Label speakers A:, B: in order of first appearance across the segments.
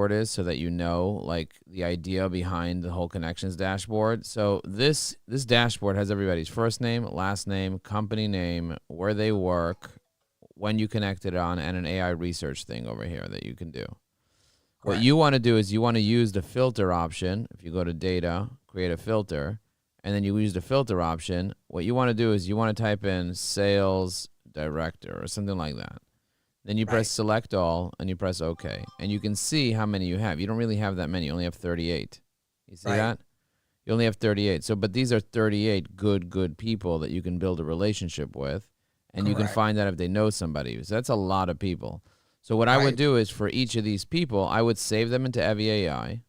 A: is so that you know like the idea behind the whole connections dashboard. So this dashboard has everybody's first name, last name, company name, where they work, when you connected on, and an AI research thing over here that you can do. What
B: Correct.
A: you want to do is you want to use the filter option. If you go to data, create a filter, and then you use the filter option, what you want to do is you want to type in sales director or something like that. Then you press
B: Right.
A: select all and you press OK. And you can see how many you have. You don't really have that many. You only have 38. You see
B: Right.
A: that? You only have 38. So, but these are 38 good people that you can build a relationship with. And you can
B: Correct.
A: find out if they know somebody. So that's a lot of people. So what I would
B: Right.
A: do is for each of these people, I would save them into Evie AI.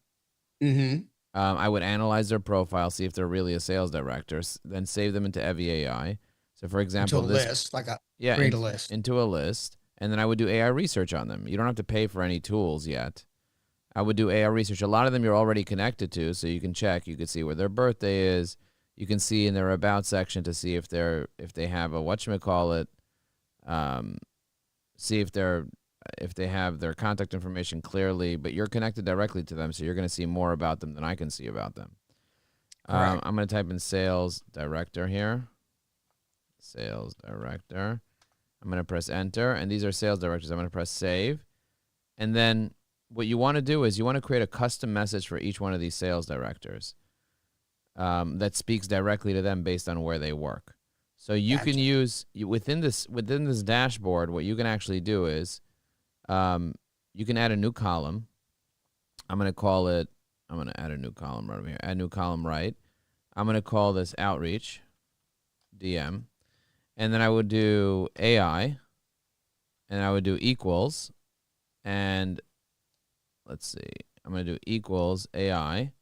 B: Mm-hmm.
A: I would analyze their profile, see if they're really a sales director, then save them into Evie AI. So for
B: Into a
A: example, this,
B: list, like a
A: yeah,
B: create a list.
A: into a list. And then I would do AI research on them. You don't have to pay for any tools yet. I would do AI research. A lot of them you're already connected to, so you can check. You can see where their birthday is. You can see in their about section to see if they have a whatchamacallit, see if they have their contact information clearly, but you're connected directly to them, so you're going to see more about them than I can see about them.
B: Correct.
A: I'm going to type in sales director here. Sales director. I'm going to press enter, and these are sales directors. I'm going to press save. And then what you want to do is you want to create a custom message for each one of these sales directors that speaks directly to them based on where they work. So you can
B: Gotcha.
A: use within this dashboard. What you can actually do is you can add a new column. I'm going to add a new column right over here. Add new column right. I'm going to call this outreach DM. And then I would do AI. And I would do equals. And let's see. I'm going to do equals AI.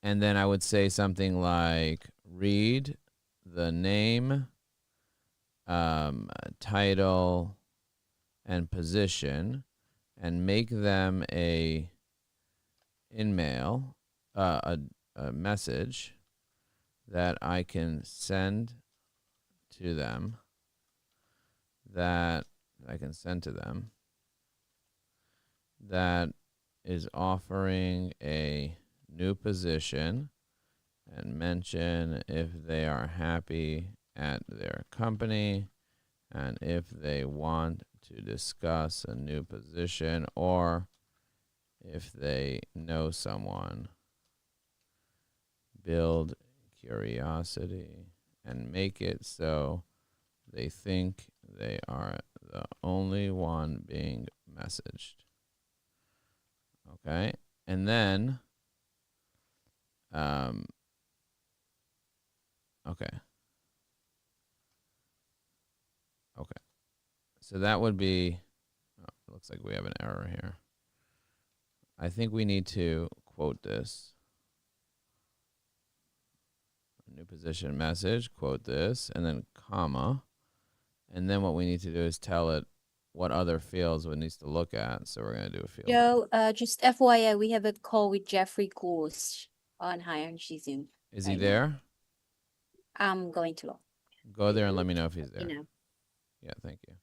A: And then I would say something like read the name, title, and position, and make them a message that I can send to them. That is offering a new position, and mention if they are happy at their company and if they want to discuss a new position or if they know someone. Build curiosity and make it so they think they are the only one being messaged. Okay. And then, okay. So that would be, it looks like we have an error here. I think we need to quote this. New position message, quote this, and then comma. And then what we need to do is tell it what other fields it needs to look at. So we're going to do a field.
C: Joe, just FYI, we have a call with Jeffrey Coors on HiRNG Zoom.
A: Is he there?
C: I'm going to look.
A: Go there and let me know if he's there. Yeah, thank you.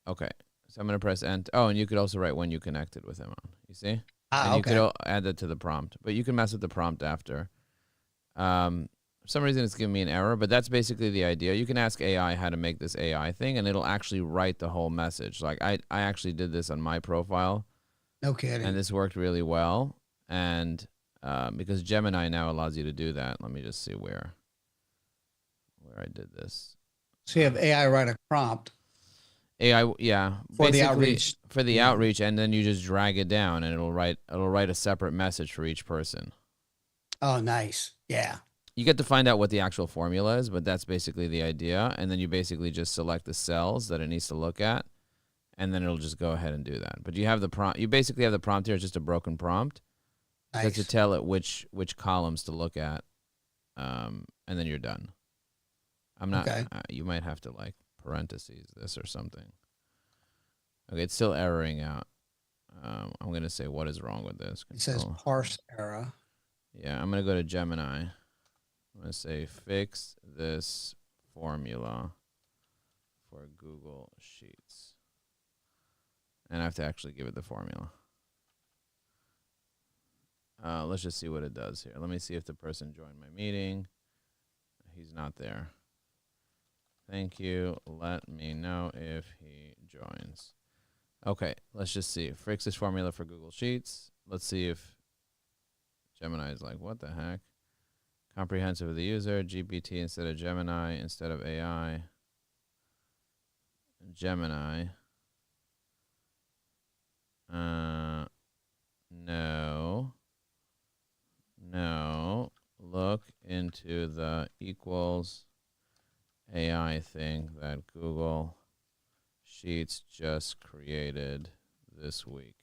A: Okay. So I'm going to press enter. Oh, and you could also write when you connected with him on. You see? And you could add that to the prompt. But you can mess with the prompt after. For some reason it's giving me an error, but that's basically the idea. You can ask AI how to make this AI thing, and it'll actually write the whole message. Like I actually did this on my profile.
B: No kidding.
A: And this worked really well. And because Gemini now allows you to do that. Let me just see where I did this.
B: So you have AI write a prompt.
A: AI, yeah,
B: for the outreach.
A: For the outreach, and then you just drag it down, and it'll write a separate message for each person.
B: Oh, nice. Yeah.
A: You get to find out what the actual formula is, but that's basically the idea. And then you basically just select the cells that it needs to look at, and then it'll just go ahead and do that. But you have the prompt. You basically have the prompt here. It's just a broken prompt.
B: Nice.
A: To tell it which columns to look at, and then you're done. I'm not.
B: Okay.
A: You might have to like parentheses this or something. Okay, it's still erroring out. I'm gonna say what is wrong with this.
B: It says parse error.
A: Yeah, I'm gonna go to Gemini. I'm gonna say fix this formula for Google Sheets. And I have to actually give it the formula. Let's just see what it does here. Let me see if the person joined my meeting. He's not there. Thank you. Let me know if he joins. Okay, let's just see. Frix's formula for Google Sheets. Let's see if Gemini is like, what the heck? Comprehensive of the user, GPT instead of Gemini, instead of AI. Gemini. No. Look into the equals AI thing that Google Sheets just created this week.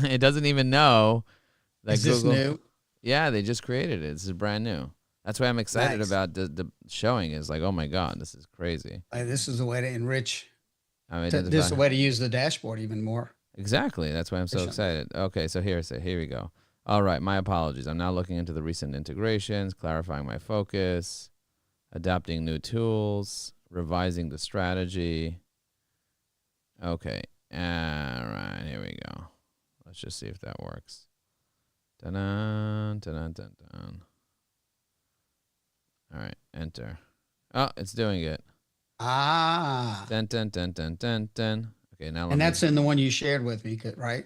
A: It doesn't even know that
B: Is this
A: Google.
B: new?
A: Yeah, they just created it. This is brand new. That's why I'm excited
B: Nice.
A: about the showing. Is like, oh my god, this is crazy.
B: This is a way to enrich.
A: I mean,
B: This is a way to use the dashboard even more.
A: exactly. That's why I'm so
B: Efficiently.
A: excited. Okay, so here we go. All right, my apologies. I'm now looking into the recent integrations, clarifying my focus, adapting new tools, revising the strategy. Okay, all right, here we go. Let's just see if that works. Dun-dun, dun-dun, dun-dun. All right, enter. Oh, it's doing it.
B: Ah,
A: Dun, dun, dun, dun, dun, dun. Okay, now let
B: and
A: me.
B: that's in the one you shared with me, right?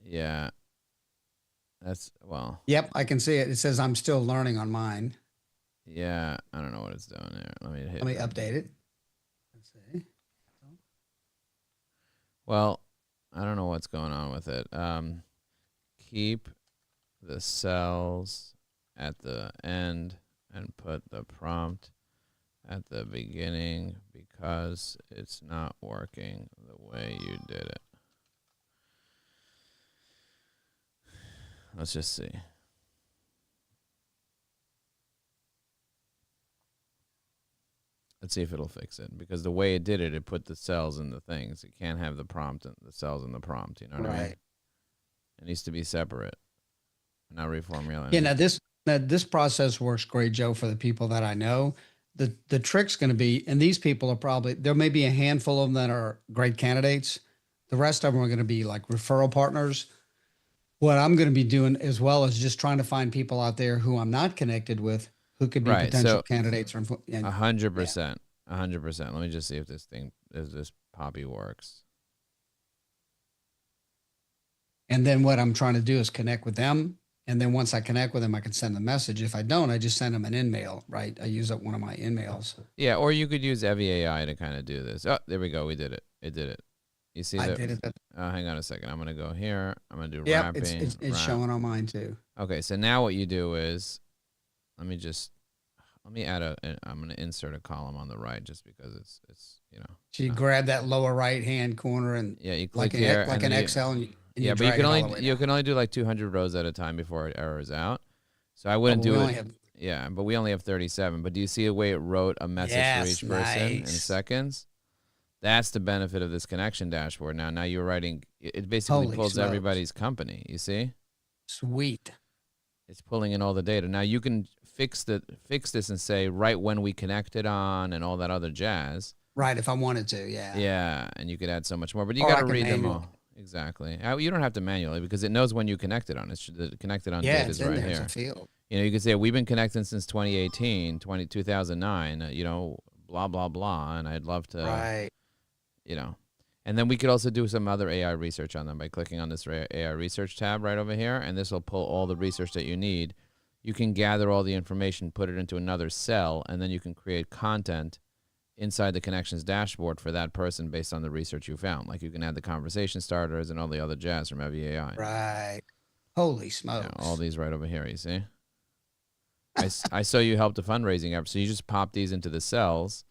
A: Yeah. That's, well,
B: Yep, I can see it. It says I'm still learning on mine.
A: yeah, I don't know what it's doing there. Let me hit.
B: Let me update it. Let's see.
A: Well, I don't know what's going on with it. Keep the cells at the end and put the prompt at the beginning because it's not working the way you did it. Let's just see. Let's see if it'll fix it. Because the way it did it, it put the cells in the things. It can't have the prompt and the cells in the prompt. You know what I mean?
B: Right.
A: It needs to be separate. Not reformulating.
B: Yeah, now this process works great, Joe, for the people that I know. The trick's going to be, and these people are probably, there may be a handful of them that are great candidates. The rest of them are going to be like referral partners. What I'm going to be doing as well is just trying to find people out there who I'm not connected with who could be
A: Right,
B: potential
A: so
B: candidates. Or, and
A: 100%. 100%. Let me just see if this Poppy works.
B: and then what I'm trying to do is connect with them. And then once I connect with them, I can send a message. If I don't, I just send them an in-mail, right? I use up one of my in-mails.
A: Yeah, or you could use Evi AI to kind of do this. Oh, there we go. We did it. It did it. You see
B: I
A: that?
B: did it.
A: Hang on a second. I'm going to go here. I'm going to do
B: Yeah,
A: wrapping.
B: it's
A: wrap.
B: showing on mine too.
A: Okay, so now what you do is, let me add I'm going to insert a column on the right just because it's
B: So you grab that lower right-hand corner and
A: yeah, you click
B: like
A: here.
B: like
A: and
B: an
A: then
B: Excel, and
A: yeah, but you can only do like 200 rows at a time before it errors out. So I wouldn't do it. Yeah, but we only have 37. But do you see the way it wrote a message for each person in
B: nice.
A: seconds? That's the benefit of this connection dashboard. Now you're writing. It basically
B: Holy
A: pulls
B: smokes.
A: everybody's company. You see?
B: Sweet.
A: It's pulling in all the data. Now you can fix this and say right when we connected on and all that other jazz.
B: Right, if I wanted to, yeah.
A: Yeah, and you could add so much more, but you
B: Or
A: got
B: I
A: to
B: can
A: read them
B: manual.
A: all. Exactly. You don't have to manually because it knows when you connected on. It's the connected on
B: Yeah,
A: date
B: it's
A: is
B: in
A: right
B: there.
A: here.
B: It's a field.
A: You could say we've been connecting since 2018, 2009, blah, blah, blah. And I'd love to,
B: Right.
A: and then we could also do some other AI research on them by clicking on this AI research tab right over here. And this will pull all the research that you need. You can gather all the information, put it into another cell, and then you can create content inside the connections dashboard for that person based on the research you found. Like you can add the conversation starters and all the other jazz from Evi AI.
B: Right. Holy smokes.
A: Yeah, all these right over here, you see? I saw you helped a fundraising effort, so you just pop these into the cells,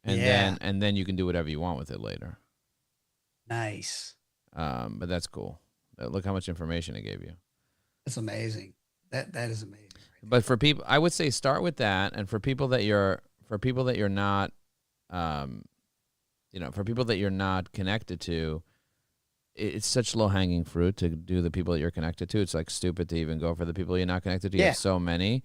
A: and
B: Yeah.
A: then you can do whatever you want with it later.
B: Nice.
A: But that's cool. Look how much information it gave you.
B: That's amazing. That is amazing.
A: But for people, I would say start with that, and for people that you're not, for people that you're not connected to, it's such low hanging fruit to do the people that you're connected to. It's like stupid to even go for the people you're not connected to. You
B: Yeah.
A: have so many.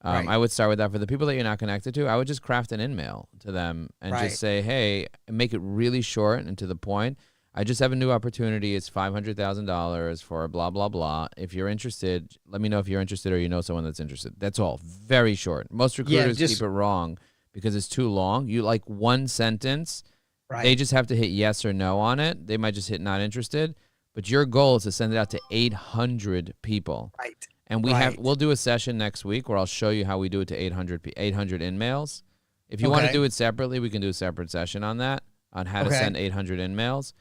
B: Right.
A: I would start with that. For the people that you're not connected to, I would just craft an in-mail to them and
B: Right.
A: just say, hey, make it really short and to the point. I just have a new opportunity. It's $500,000 for blah, blah, blah. If you're interested, let me know if you're interested or you know someone that's interested. That's all. Very short. Most recruiters
B: just-
A: keep it wrong because it's too long. You like one sentence.
B: Right.
A: They just have to hit yes or no on it. They might just hit not interested. But your goal is to send it out to 800 people.
B: Right.
A: And
B: Right.
A: we'll do a session next week where I'll show you how we do it to 800 in-mails. If you want to
B: Okay.
A: do it separately, we can do a separate session on that, on how to
B: Okay.
A: send 800 in-mails.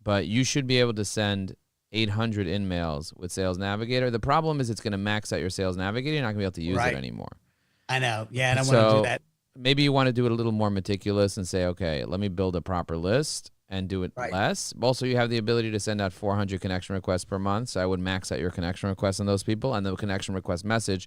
A: But you should be able to send 800 in-mails with Sales Navigator. The problem is it's going to max out your Sales Navigator. You're not going to be able to use
B: Right.
A: it anymore.
B: I know. Yeah, and I want
A: So
B: to do that.
A: maybe you want to do it a little more meticulous and say, okay, let me build a proper list and do it
B: Right.
A: less. Also, you have the ability to send out 400 connection requests per month. So I would max out your connection requests on those people. And the connection request message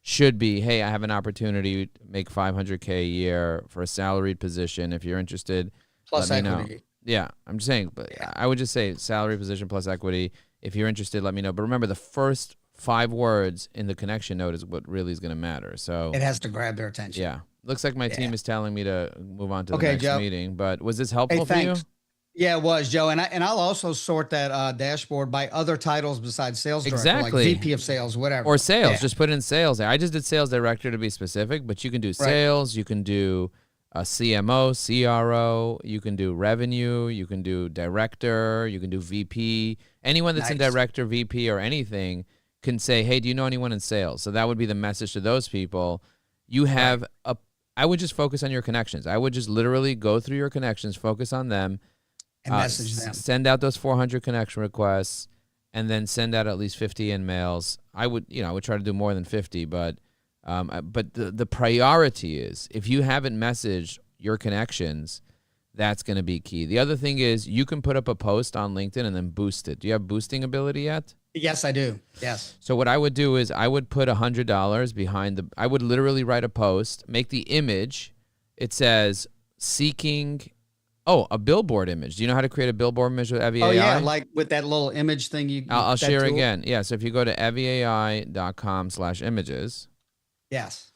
A: should be, hey, I have an opportunity to make $500K a year for a salaried position. If you're interested,
B: Plus
A: let me know.
B: equity.
A: Yeah, I'm just saying, but
B: Yeah.
A: I would just say salary position plus equity. If you're interested, let me know. But remember, the first 5 words in the connection note is what really is going to matter. So
B: It has to grab their attention.
A: yeah, looks like my team
B: Yeah.
A: is telling me to move on to the
B: Okay,
A: next
B: Joe.
A: meeting. But was this helpful for you?
B: Thanks. Yeah, it was, Joe. And I'll also sort that dashboard by other titles besides sales director,
A: Exactly.
B: like VP of sales, whatever.
A: Or sales?
B: Yeah.
A: Just put in sales there. I just did sales director to be specific, but you can do sales. You can do CMO, CRO. You can do revenue. You can do director. You can do VP. Anyone that's in
B: Nice.
A: director, VP, or anything can say, "Hey, do you know anyone in sales?" So that would be the message to those people. You have I would just focus on your connections. I would just literally go through your connections, focus on them,
B: And message them.
A: send out those 400 connection requests, and then send out at least 50 in-mails. I would try to do more than 50, but the priority is if you haven't messaged your connections, that's going to be key. The other thing is you can put up a post on LinkedIn and then boost it. Do you have boosting ability yet?
B: Yes, I do. Yes.
A: So what I would do is I would put $100 behind I would literally write a post, make the image. It says seeking, a billboard image. Do you know how to create a billboard image with Evie
B: Oh,
A: AI?
B: yeah. Like with that little image thing.
A: I'll
B: that
A: share
B: tool?
A: again. Yeah. So if you go to eviai.com/images,
B: Yes.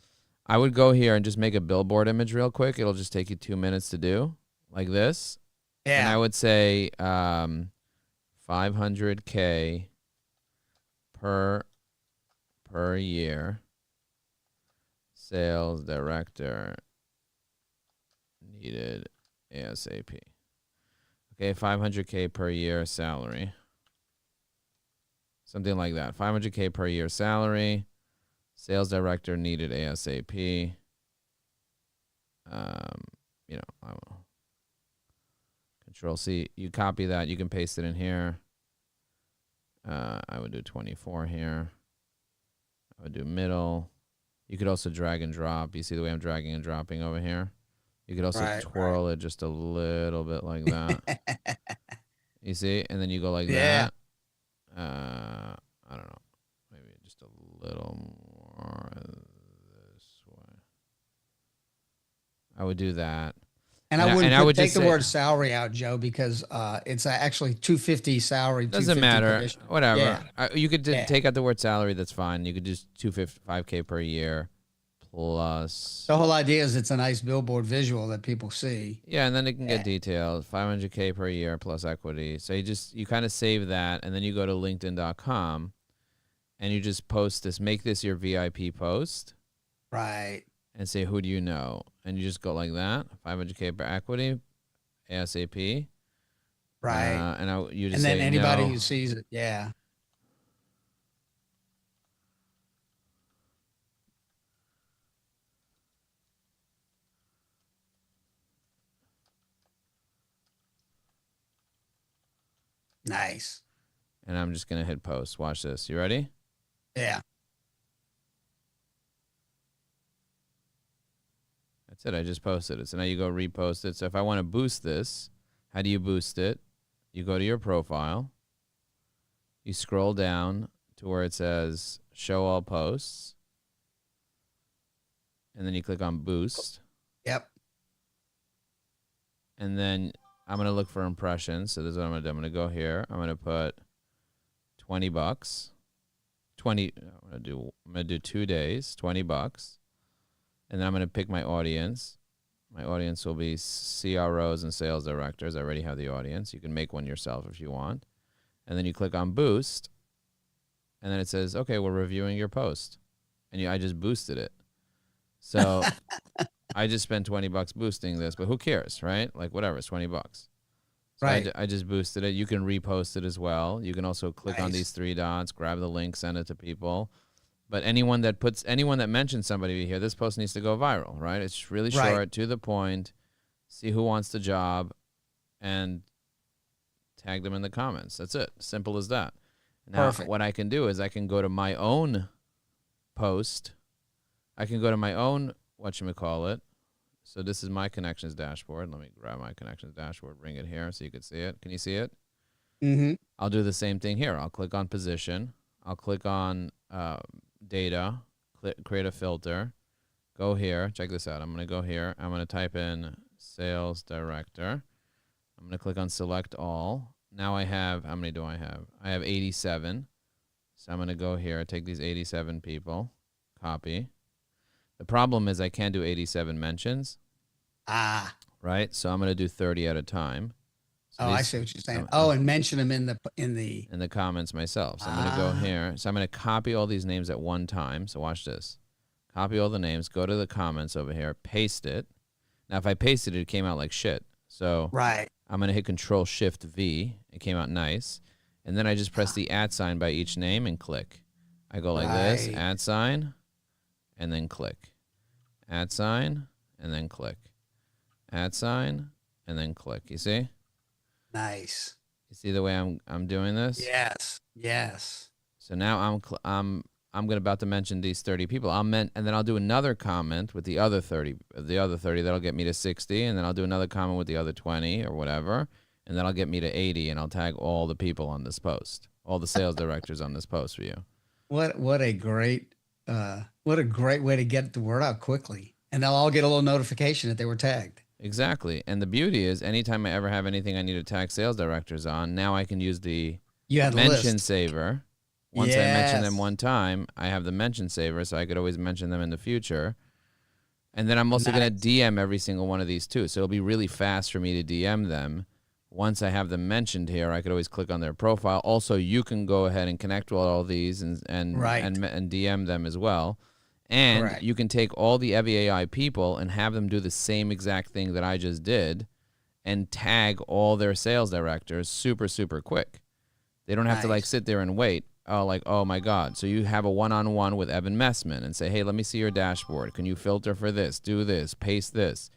A: I would go here and just make a billboard image real quick. It'll just take you 2 minutes to do like this. And I
B: Yeah.
A: would say 500K per year. Sales director needed ASAP. Okay, 500K per year salary. Something like that. 500K per year salary. Sales director needed ASAP. I will Control C. You copy that. You can paste it in here. I would do 24 here. I would do middle. You could also drag and drop. You see the way I'm dragging and dropping over here? You could also
B: Right,
A: twirl it just a little bit like that. You see? And then you go like
B: Yeah.
A: that. I don't know. Maybe just a little more this way. I would do that.
B: And
A: And I-
B: I wouldn't
A: and I would
B: take
A: just
B: the
A: say-
B: word salary out, Joe, because it's actually 250 salary.
A: Doesn't
B: 250
A: matter.
B: commission.
A: Whatever.
B: Yeah.
A: You could
B: Yeah.
A: take out the word salary. That's fine. You could just 255K per year plus.
B: The whole idea is it's a nice billboard visual that people see.
A: Yeah, and then it can
B: Yeah.
A: get detailed. 500K per year plus equity. So you kind of save that, and then you go to LinkedIn.com, and you just post this. Make this your VIP post,
B: Right.
A: and say who do you know, and you just go like that. 500K per equity, ASAP.
B: Right.
A: You just
B: And then
A: say
B: anybody
A: no.
B: who sees it. Yeah. Nice.
A: And I'm just gonna hit post. Watch this. You ready?
B: Yeah.
A: That's it. I just posted it. So now you go repost it. So if I want to boost this, how do you boost it? You go to your profile. You scroll down to where it says show all posts. And then you click on boost.
B: Yep.
A: And then I'm going to look for impressions. So this is what I'm going to do. I'm going to go here. I'm going to put $20. I'm going to do 2 days, $20. And then I'm going to pick my audience. My audience will be CROs and sales directors. I already have the audience. You can make one yourself if you want. And then you click on boost. And then it says, okay, we're reviewing your post. And I just boosted it. So I just spent $20 boosting this, but who cares, right? Like whatever, it's $20. So
B: Right.
A: I just boosted it. You can repost it as well. You can also click on
B: Nice.
A: these 3 dots, grab the link, send it to people. But anyone that mentions somebody here, this post needs to go viral, right? It's really
B: Right.
A: short, to the point. See who wants the job, and tag them in the comments. That's it. Simple as that. Now,
B: Perfect.
A: what I can do is I can go to my own post. I can go to my own whatchamacallit. So this is my connections dashboard. Let me grab my connections dashboard, bring it here so you can see it. Can you see it?
B: Mm-hmm.
A: I'll do the same thing here. I'll click on position. I'll click on data, create a filter. Go here. Check this out. I'm going to go here. I'm going to type in sales director. I'm going to click on select all. Now I have, how many do I have? I have 87. So I'm going to go here, take these 87 people, copy. The problem is I can't do 87 mentions,
B: Ah.
A: right? So I'm going to do 30 at a time. So
B: Oh, I
A: these-
B: see what you're saying.
A: I'm-
B: Oh, and mention them in the
A: in the comments myself. So I'm going to go
B: Ah.
A: here. So I'm going to copy all these names at one time. So watch this. Copy all the names, go to the comments over here, paste it. Now, if I pasted it, it came out like shit. So
B: right.
A: I'm going to hit Control-Shift-V. It came out nice. And then I just press the @ by each name and click. I go like this,
B: Right.
A: @ and then click. @ and then click. @ and then click. You see?
B: Nice.
A: You see the way I'm doing this?
B: Yes. Yes.
A: So now I'm about to mention these 30 people. And then I'll do another comment with the other 30. The other 30 that'll get me to 60, and then I'll do another comment with the other 20 or whatever, and then I'll get me to 80, and I'll tag all the people on this post, all the sales directors on this post for you.
B: What a great way to get the word out quickly. And they'll all get a little notification that they were tagged.
A: Exactly. And the beauty is, anytime I ever have anything I need to tag sales directors on, now I can use the
B: You had a
A: mention
B: list.
A: saver. Once I mention them
B: Yes.
A: one time, I have the mention saver, so I could always mention them in the future. And then I'm also going to
B: Nice.
A: DM every single one of these too. So it'll be really fast for me to DM them. Once I have them mentioned here, I could always click on their profile. Also, you can go ahead and connect with all these and
B: Right.
A: and DM them as well. And
B: Correct.
A: you can take all the EVAI people and have them do the same exact thing that I just did and tag all their sales directors super, super quick. They don't have to like
B: Nice.
A: sit there and wait. Oh my God. So you have a one-on-one with Evan Messman and say, hey, let me see your dashboard. Can you filter for this? Do this, paste this.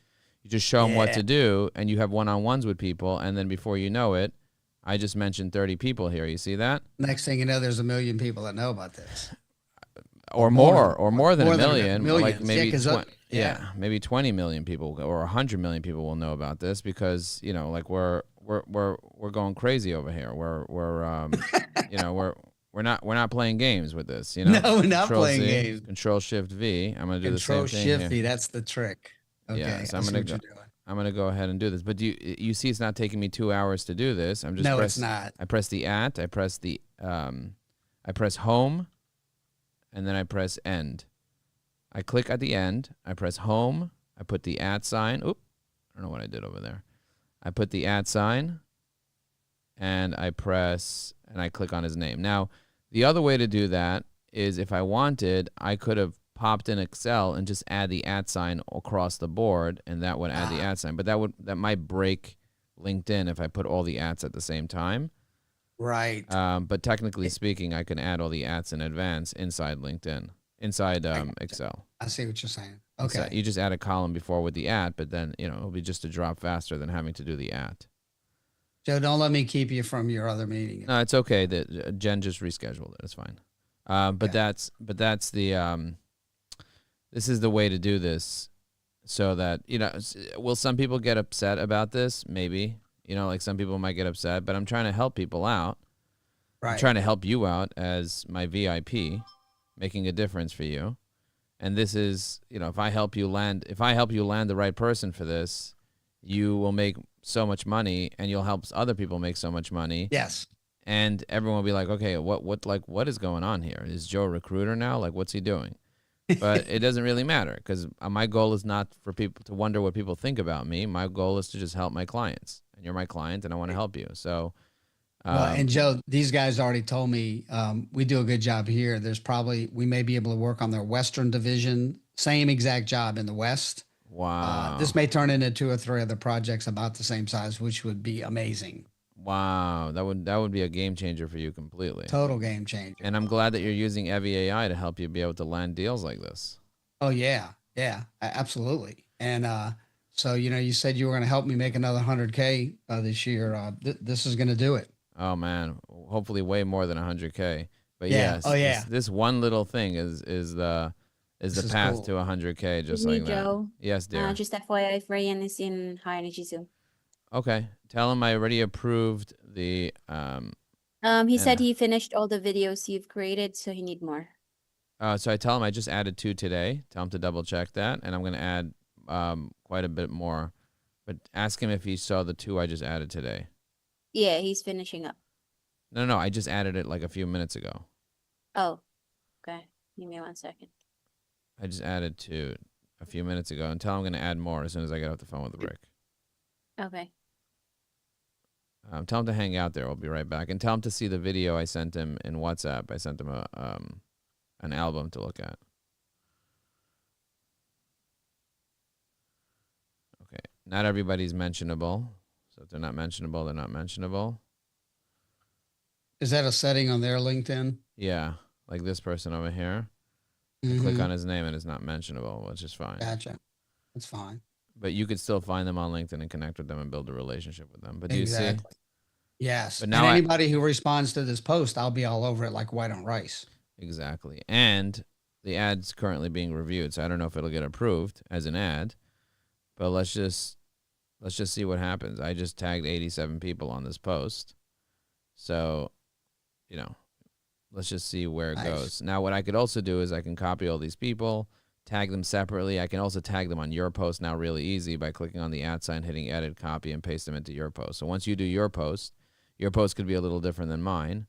A: You just show them what
B: Yeah.
A: to do, and you have one-on-ones with people. And then before you know it, I just mentioned 30 people here. You see that?
B: Next thing you know, there's a million people that know about this.
A: Or
B: more
A: more than
B: more
A: a
B: than a
A: million.
B: millions.
A: Like
B: Yeah,
A: maybe
B: 'cause, yeah.
A: maybe 20 million people or 100 million people will know about this because, you know, like we're going crazy over here. We're not playing games with this, you know.
B: No, we're not
A: Control
B: playing
A: Z,
B: games.
A: Control-Shift-V. I'm gonna do
B: Control
A: the same thing
B: Shift
A: here.
B: V. That's the trick. Okay.
A: Yeah, so
B: I
A: I'm
B: see
A: gonna
B: what
A: go-
B: you're doing.
A: I'm gonna go ahead and do this. But you see, it's not taking me 2 hours to do this. I'm just
B: No, it's not.
A: I press the @ I press the I press home, and then I press end. I click at the end. I press home. I put the @ sign. Oop, I don't know what I did over there. I put the @ sign, and I click on his name. Now, the other way to do that is if I wanted, I could have popped in Excel and just add the @ sign across the board, and that would add the @ sign. But that might break LinkedIn if I put all the ats at the same time.
B: Right.
A: But technically speaking, I can add all the ats in advance inside LinkedIn, inside Excel.
B: I see what you're saying.
A: So
B: Okay.
A: you just add a column before with the @ but then, you know, it'll be just a drop faster than having to do the @
B: Joe, don't let me keep you from your other meeting.
A: No, it's okay. That Jen just rescheduled it. It's fine. But
B: Yeah.
A: that's the this is the way to do this, so that, you know, will some people get upset about this? Maybe, you know, like some people might get upset, but I'm trying to help people out. I'm
B: Right.
A: trying to help you out as my VIP, making a difference for you. And this is, you know, if I help you land the right person for this, you will make so much money, and you'll help other people make so much money.
B: Yes.
A: And everyone will be like, okay, what is going on here? Is Joe a recruiter now? Like, what's he doing? but it doesn't really matter because my goal is not for people to wonder what people think about me. My goal is to just help my clients, and you're my client, and I want to help you. So,
B: Well,
A: um,
B: and Joe, these guys already told me we do a good job here. We may be able to work on their Western division, same exact job in the West.
A: wow,
B: This may turn into 2 or 3 other projects about the same size, which would be amazing.
A: wow, that would be a game changer for you completely.
B: Total game changer.
A: And I'm glad that you're using Evie AI to help you be able to land deals like this.
B: Oh yeah, yeah, absolutely. And so you said you were going to help me make another 100K this year. This is going to do it.
A: Oh man, hopefully way more than 100K. But
B: Yeah.
A: yes,
B: Oh yeah.
A: this one little thing is the
B: This is
A: path
B: cool.
A: to 100K, just
C: Excuse me,
A: like that.
C: Joe.
A: Yes, dear.
C: Just FYI, if Ryan is in high energy Zoom.
A: Okay, tell him I already approved the
C: He said
A: and-
C: he finished all the videos you've created, so he need more.
A: so I tell him I just added 2 today. Tell him to double check that, and I'm gonna add quite a bit more. But ask him if he saw the 2 I just added today.
C: Yeah, he's finishing up.
A: No, I just added it like a few minutes ago.
C: Oh, okay. Give me 1 second.
A: I just added 2 a few minutes ago, and tell him I'm gonna add more as soon as I get off the phone with Rick.
C: Okay.
A: Tell him to hang out there. We'll be right back, and tell him to see the video I sent him in WhatsApp. I sent him an album to look at. Okay, not everybody's mentionable, so if they're not mentionable, they're not mentionable.
B: Is that a setting on their LinkedIn?
A: Yeah, like this person over here. I click
B: Mhm.
A: on his name and it's not mentionable, which is fine.
B: Gotcha. That's fine.
A: But you could still find them on LinkedIn and connect with them and build a relationship with them. But do you see?
B: Exactly. Yes.
A: But
B: And
A: now
B: anybody who responds to this post, I'll be all over it like white on rice.
A: Exactly. And the ad's currently being reviewed, so I don't know if it'll get approved as an ad. But let's just see what happens. I just tagged 87 people on this post. So, let's just see where it
B: Nice.
A: goes. Now, what I could also do is I can copy all these people, tag them separately. I can also tag them on your post now really easy by clicking on the @ sign, hitting edit, copy, and paste them into your post. So once you do your post could be a little different than mine,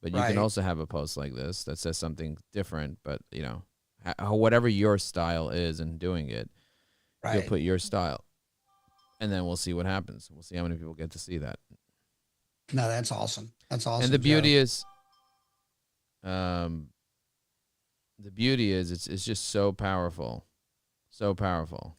A: but you
B: Right.
A: can also have a post like this that says something different, but, whatever your style is in doing it,
B: Right.
A: you'll put your style, and then we'll see what happens. We'll see how many people get to see that.
B: No, that's awesome. That's awesome.
A: And the
B: Joe.
A: beauty is, it's just so powerful, so powerful.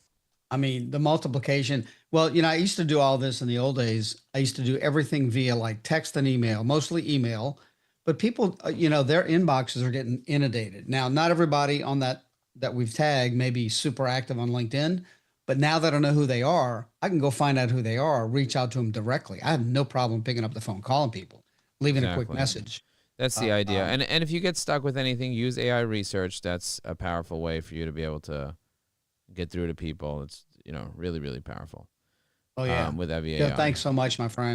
B: I mean, the multiplication. Well, I used to do all this in the old days. I used to do everything via like text and email, mostly email. But people, their inboxes are getting inundated. Now, not everybody on that we've tagged may be super active on LinkedIn, but now that I know who they are, I can go find out who they are, reach out to them directly. I have no problem picking up the phone, calling people, leaving a quick
A: Exactly.
B: message.
A: That's the idea. And if you get stuck with anything, use AI research. That's a powerful way for you to be able to get through to people. It's really, really powerful.
B: Oh yeah.
A: With Evie
B: Yeah,
A: AI.
B: thanks so much, my friend.